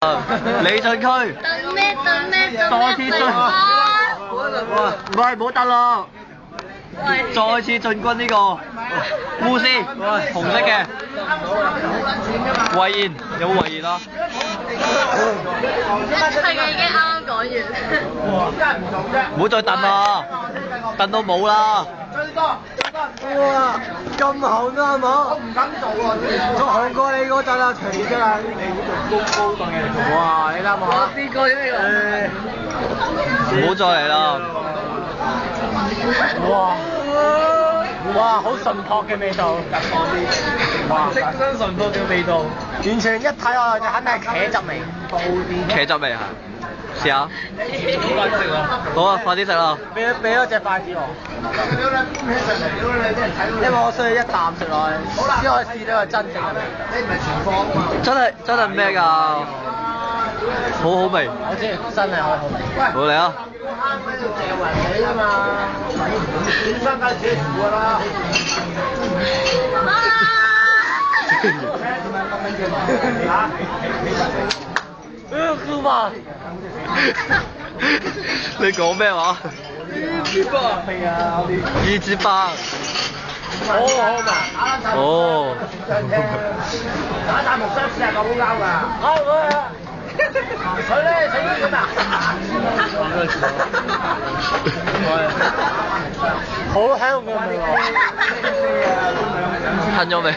李進區，燉咩？多次進，喂，唔好得咯，再次進軍呢個烏絲，紅色嘅，遺言有冇遺言啊？係嘅，已經啱啱講完。唔好再燉啦，燉到冇啦。哇，咁紅都係冇，我唔敢做喎。仲紅過你嗰陣啊，隨便啫嘛。哇，你睇下我試過呢個。唔好再嚟啦。哇，好純樸嘅味道。哇，清新純樸嘅味道。完全一睇落就肯定係茄汁味。茄汁味係。試下。好啊，快啲食啦！俾多隻筷子我。因為我需要一啖食落去，先可以試到個真正嘅味。你唔係全放啊嘛？真係咩㗎？好好味。我知，真係好好味。好嚟啊！啱喺度嚼雲起啊嘛，點生梗係自己煮㗎啦。姑媽，你講咩話？二至八。好嘛。哦。打大木箱試下個烏鴉㗎。好。佢咧整咗點啊？好香嘅味喎。吞咗未啊？